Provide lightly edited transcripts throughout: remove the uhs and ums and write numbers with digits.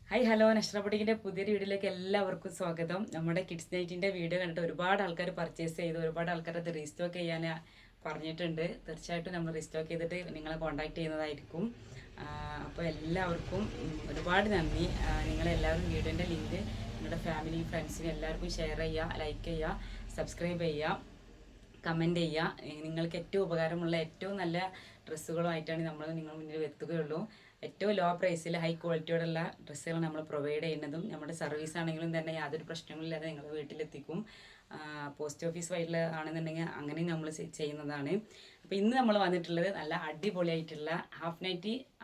Hi hello നഷ്റ ബുട്ടീക്കിൻ്റെ പുതിയൊരു വീഡിയോയിലേക്ക് എല്ലാവർക്കും സ്വാഗതം. നമ്മുടെ കിഡ്സ് നൈറ്റിൻ്റെ വീഡിയോ കണ്ടിട്ട് ഒരുപാട് ആൾക്കാർ പർച്ചേസ് ചെയ്തു, ഒരുപാട് ആൾക്കാർ അത് റീസ്റ്റോക്ക് ചെയ്യാൻ പറഞ്ഞിട്ടുണ്ട്. തീർച്ചയായിട്ടും നമ്മൾ റീസ്റ്റോക്ക് ചെയ്തിട്ട് നിങ്ങളെ കോൺടാക്ട് ചെയ്യുന്നതായിരിക്കും. അപ്പോൾ എല്ലാവർക്കും ഒരുപാട് നന്ദി. നിങ്ങളെല്ലാവരും വീഡിയോൻ്റെ ലിങ്ക് നിങ്ങളുടെ ഫാമിലി ഫ്രണ്ട്സിന് എല്ലാവർക്കും ഷെയർ ചെയ്യുക, ലൈക്ക് ചെയ്യുക, സബ്സ്ക്രൈബ് ചെയ്യുക, കമൻറ്റ് ചെയ്യുക. നിങ്ങൾക്ക് ഏറ്റവും ഉപകാരമുള്ള ഏറ്റവും നല്ല ഡ്രസ്സുകളുമായിട്ടാണ് നമ്മൾ നിങ്ങളുടെ മുന്നിൽ എത്തുകയുള്ളൂ. ഏറ്റവും ലോ പ്രൈസിൽ ഹൈ ക്വാളിറ്റിയോടുള്ള ഡ്രസ്സുകൾ നമ്മൾ പ്രൊവൈഡ് ചെയ്യുന്നതും നമ്മുടെ സർവീസ് ആണെങ്കിലും തന്നെ യാതൊരു പ്രശ്നങ്ങളില്ലാതെ നിങ്ങളുടെ വീട്ടിലെത്തിക്കും. പോസ്റ്റ് ഓഫീസ് വഴിയിൽ ആണെന്നുണ്ടെങ്കിൽ അങ്ങനെ നമ്മൾ ചെയ്യുന്നതാണ്. അപ്പോൾ ഇന്ന് നമ്മൾ വന്നിട്ടുള്ളത് നല്ല അടിപൊളിയായിട്ടുള്ള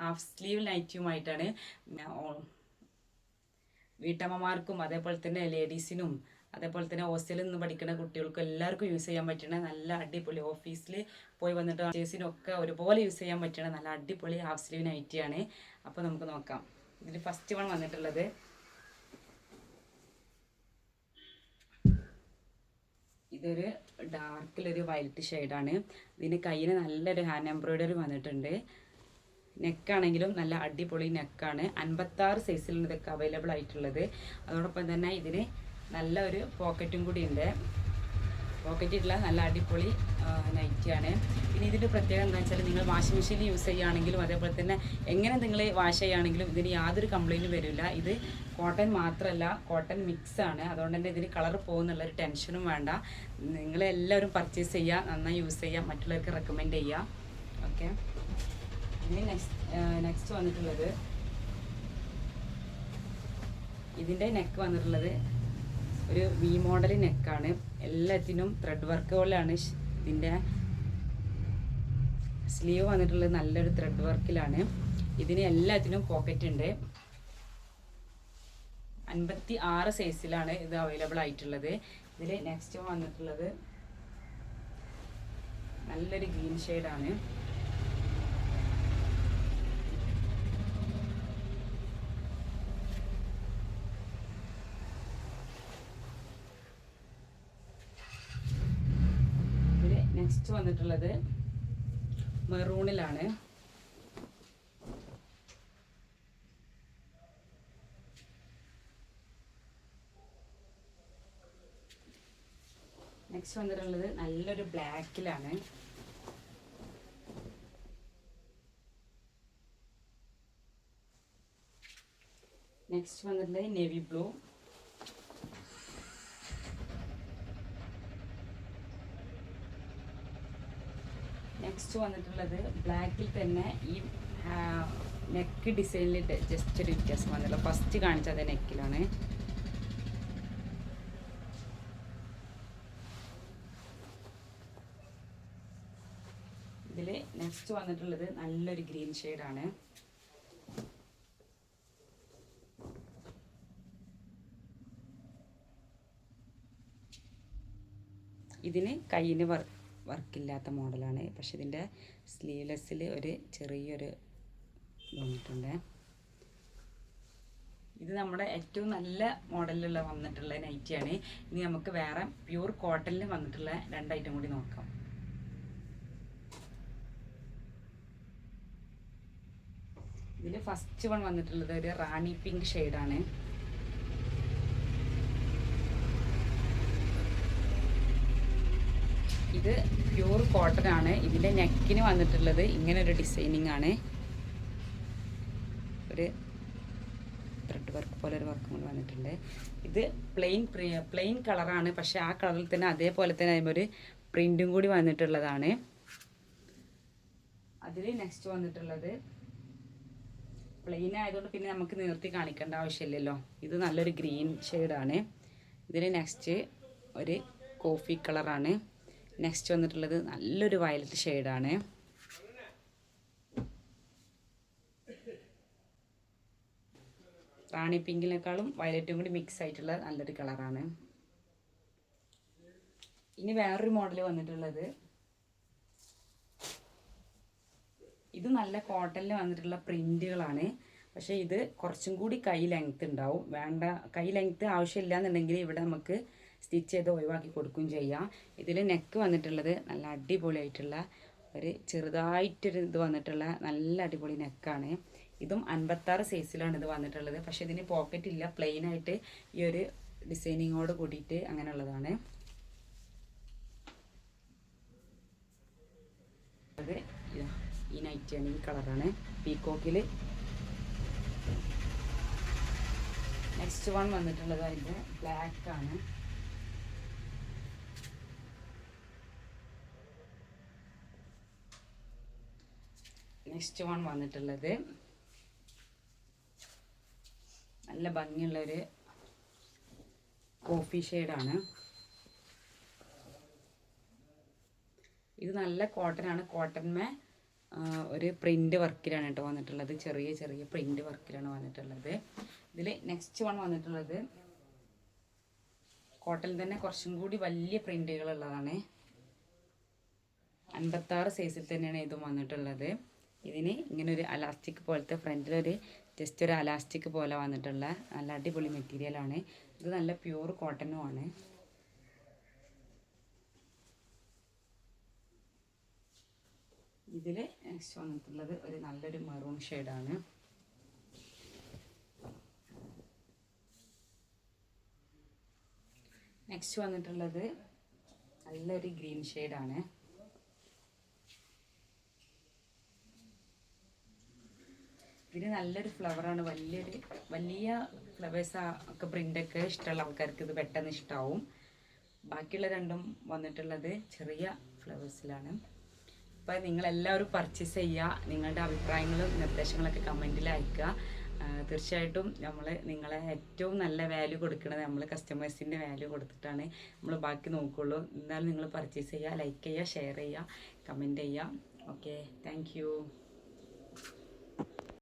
ഹാഫ് സ്ലീവ് നൈറ്റിയുമായിട്ടാണ്. വീട്ടമ്മമാർക്കും അതേപോലെ തന്നെ ലേഡീസിനും അതേപോലെ തന്നെ ഹോസ്റ്റലിൽ നിന്ന് പഠിക്കുന്ന കുട്ടികൾക്കും എല്ലാവർക്കും യൂസ് ചെയ്യാൻ പറ്റുന്ന നല്ല അടിപൊളി, ഓഫീസിൽ പോയി വന്നിട്ട് ചേസിനൊക്കെ ഒരുപോലെ യൂസ് ചെയ്യാൻ പറ്റുന്ന നല്ല അടിപൊളി ഹാഫ് സ്ലീവ് നൈറ്റിയാണ്. അപ്പോൾ നമുക്ക് നോക്കാം. ഇതിൽ ഫസ്റ്റ് വൺ വന്നിട്ടുള്ളത് ഇതൊരു ഡാർക്കിലൊരു വൈലറ്റ് ഷെയ്ഡാണ്. ഇതിന് കയ്യിൽ നല്ലൊരു ഹാൻഡ് എംബ്രോയിഡറി വന്നിട്ടുണ്ട്. നെക്കാണെങ്കിലും നല്ല അടിപൊളി നെക്കാണ്. 56 സൈസിലാണ് ഇതൊക്കെ അവൈലബിൾ ആയിട്ടുള്ളത്. അതോടൊപ്പം തന്നെ ഇതിന് നല്ല ഒരു പോക്കറ്റും കൂടി ഉണ്ട്. പോക്കറ്റുള്ള നല്ല അടിപൊളി നൈറ്റിയാണ്. പിന്നെ ഇതിൻ്റെ പ്രത്യേകത എന്താ വെച്ചാൽ നിങ്ങൾ വാഷിംഗ് മെഷീനിൽ യൂസ് ചെയ്യുകയാണെങ്കിലും അതേപോലെ തന്നെ എങ്ങനെ നിങ്ങൾ വാഷ് ചെയ്യുകയാണെങ്കിലും ഇതിന് യാതൊരു കംപ്ലൈൻറ്റും വരില്ല. ഇത് കോട്ടൺ മാത്രമല്ല, കോട്ടൺ മിക്സാണ്. അതുകൊണ്ട് തന്നെ ഇതിന് കളർ പോകുന്നുള്ളൊരു ടെൻഷനും വേണ്ട. നിങ്ങളെല്ലാവരും പർച്ചേസ് ചെയ്യുക, നന്നായി യൂസ് ചെയ്യുക, മറ്റുള്ളവർക്ക് റെക്കമെൻഡ് ചെയ്യുക. ഓക്കെ, ഇനി നെക്സ്റ്റ് വന്നിട്ടുള്ളത് ഇതിൻ്റെ നെക്ക് വന്നിട്ടുള്ളത് ഒരു വി മോഡൽ നെക്കാണ്. എല്ലാത്തിനും ത്രെഡ് വർക്ക് പോലെയാണ്. ഇതിൻ്റെ സ്ലീവ് വന്നിട്ടുള്ളത് നല്ലൊരു ത്രെഡ് വർക്കിലാണ്. ഇതിന് എല്ലാത്തിനും പോക്കറ്റ് ഉണ്ട്. 56 സൈസിലാണ് ഇത് അവൈലബിൾ ആയിട്ടുള്ളത്. ഇതിൽ നെക്സ്റ്റ് വന്നിട്ടുള്ളത് നല്ലൊരു ഗ്രീൻ ഷെയ്ഡാണ്. നെക്സ്റ്റ് വന്നിട്ടുള്ളത് മെറൂണിലാണ്. നെക്സ്റ്റ് വന്നിട്ടുള്ളത് നല്ലൊരു ബ്ലാക്കിലാണ്. നെക്സ്റ്റ് വന്നിട്ടുള്ളത് നേവി ബ്ലൂ. നെക്സ്റ്റ് വന്നിട്ടുള്ളത് ബ്ലാക്കിൽ തന്നെ ഈ നെക്ക് ഡിസൈനിൽ ജസ്റ്റ് ഒരു വ്യത്യാസം വന്നിട്ടുള്ള ഫസ്റ്റ് കാണിച്ചത് നെക്കിലാണ്. ഇതിൽ നെക്സ്റ്റ് വന്നിട്ടുള്ളത് നല്ലൊരു ഗ്രീൻ ഷെയ്ഡാണ്. ഇതിന് കയ്യിന് വർക്കില്ലാത്ത മോഡലാണ്. പക്ഷെ ഇതിൻ്റെ സ്ലീവ്ലെസ്സിൽ ഒരു ചെറിയൊരു വന്നിട്ടുണ്ട്. ഇത് നമ്മുടെ ഏറ്റവും നല്ല മോഡലിലുള്ള വന്നിട്ടുള്ള നൈറ്റിയാണ്. ഇനി നമുക്ക് വേറെ പ്യൂർ കോട്ടണിൽ വന്നിട്ടുള്ള 2 ഐറ്റം കൂടി നോക്കാം. ഇതിൽ ഫസ്റ്റ് വൺ വന്നിട്ടുള്ളത് ഒരു റാണി പിങ്ക് ഷെയ്ഡാണ്. ഇത് പ്യൂർ കോട്ടൺ ആണ്. ഇതിൻ്റെ നെക്കിന് വന്നിട്ടുള്ളത് ഇങ്ങനെ ഒരു ഡിസൈനിങ് ആണ്. ഒരു ത്രെഡ് വർക്ക് പോലെ ഒരു വർക്കും കൂടി വന്നിട്ടുണ്ട്. ഇത് പ്ലെയിൻ കളറാണ്. പക്ഷെ ആ കളറിൽ തന്നെ അതേപോലെ തന്നെ അതിന് ഒരു പ്രിൻറ്റും കൂടി വന്നിട്ടുള്ളതാണ്. അതിൽ നെക്സ്റ്റ് വന്നിട്ടുള്ളത് പ്ലെയിൻ ആയതുകൊണ്ട് പിന്നെ നമുക്ക് നിർത്തി കാണിക്കേണ്ട ആവശ്യമില്ലല്ലോ. ഇത് നല്ലൊരു ഗ്രീൻ ഷെയ്ഡാണ്. ഇതിൽ നെക്സ്റ്റ് ഒരു കോഫി കളറാണ്. നെക്സ്റ്റ് വന്നിട്ടുള്ളത് നല്ലൊരു വയലറ്റ് ഷെയ്ഡാണ്. റാണി പിങ്കിനേക്കാളും വയലറ്റും കൂടി മിക്സ് ആയിട്ടുള്ള നല്ലൊരു കളറാണ്. ഇനി വേറൊരു മോഡൽ വന്നിട്ടുള്ളത് ഇത് നല്ല കോട്ടണിൽ വന്നിട്ടുള്ള പ്രിൻറ്റുകളാണ്. പക്ഷേ ഇത് കുറച്ചും കൂടി കൈ ലെങ്ത്ത് ഉണ്ടാവും. കൈ ലെങ്ത്ത് ആവശ്യമില്ല എന്നുണ്ടെങ്കിൽ ഇവിടെ നമുക്ക് സ്റ്റിച്ച് ചെയ്ത് ഒഴിവാക്കി കൊടുക്കുകയും ചെയ്യാം. ഇതിൽ നെക്ക് വന്നിട്ടുള്ളത് നല്ല അടിപൊളിയായിട്ടുള്ള ഒരു ചെറുതായിട്ടൊരു ഇത് വന്നിട്ടുള്ള നല്ല അടിപൊളി നെക്കാണ്. ഇതും 56 സൈസിലാണ് ഇത് വന്നിട്ടുള്ളത്. പക്ഷേ ഇതിന് പോക്കറ്റ് ഇല്ല, പ്ലെയിൻ ആയിട്ട് ഈ ഒരു ഡിസൈനിങ്ങോട് കൂടിയിട്ട് അങ്ങനെയുള്ളതാണ്. അത് ഈ നൈറ്റിയാണ്, ഈ കളറാണ് പീക്കോക്കിൽ. നെക്സ്റ്റ് വൺ വന്നിട്ടുള്ളത് അതിൻ്റെ ബ്ലാക്ക് ആണ്. നെക്സ്റ്റ് വൺ വന്നിട്ടുള്ളത് നല്ല ഭംഗിയുള്ളൊരു കോഫി ഷെയ്ഡാണ്. ഇത് നല്ല കോട്ടനാണ്. കോട്ടന്മേ ഒരു പ്രിൻ്റ് വർക്കിലാണ് കേട്ടോ വന്നിട്ടുള്ളത്. ചെറിയ ചെറിയ പ്രിൻ്റ് വർക്കിലാണ് വന്നിട്ടുള്ളത്. ഇതിൽ നെക്സ്റ്റ് വൺ വന്നിട്ടുള്ളത് കോട്ടണിൽ തന്നെ കുറച്ചും കൂടി വലിയ പ്രിൻ്റുകളുള്ളതാണ്. 56 സൈസിൽ തന്നെയാണ് ഇതും വന്നിട്ടുള്ളത്. ഇതിന് ഇങ്ങനെ ഒരു അലാസ്റ്റിക് പോലത്തെ ഫ്രണ്ടിലൊരു ജസ്റ്റ് ഒരു അലാസ്റ്റിക് പോലെ വന്നിട്ടുള്ള നല്ല അടിപൊളി മെറ്റീരിയലാണ്. ഇത് നല്ല പ്യൂർ കോട്ടനുമാണ്. ഇതിൽ നെക്സ്റ്റ് വന്നിട്ടുള്ളത് ഒരു നല്ലൊരു മെറൂൺ ഷെയ്ഡാണ്. നെക്സ്റ്റ് വന്നിട്ടുള്ളത് നല്ലൊരു ഗ്രീൻ ഷെയ്ഡാണ്. ഇതിന് നല്ലൊരു ഫ്ലവറാണ്. വലിയ ഫ്ലവേഴ്സ് ഒക്കെ പ്രിൻ്റൊക്കെ ഇഷ്ടമുള്ള ആൾക്കാർക്ക് ഇത് പെട്ടെന്ന് ഇഷ്ടമാവും. ബാക്കിയുള്ള രണ്ടും വന്നിട്ടുള്ളത് ചെറിയ ഫ്ലവേഴ്സിലാണ്. അപ്പോൾ നിങ്ങളെല്ലാവരും പർച്ചേസ് ചെയ്യുക. നിങ്ങളുടെ അഭിപ്രായങ്ങളും നിർദ്ദേശങ്ങളൊക്കെ കമൻറ്റിൽ അയക്കുക. തീർച്ചയായിട്ടും നിങ്ങളെ ഏറ്റവും നല്ല വാല്യൂ കൊടുക്കുന്നത് നമ്മൾ കസ്റ്റമേഴ്സിൻ്റെ വാല്യൂ കൊടുത്തിട്ടാണ് നമ്മൾ ബാക്കി നോക്കുകയുള്ളൂ. എന്നാലും നിങ്ങൾ പർച്ചേസ് ചെയ്യുക, ലൈക്ക് ചെയ്യുക, ഷെയർ ചെയ്യുക, കമൻറ്റ് ചെയ്യുക. Okay, thank you.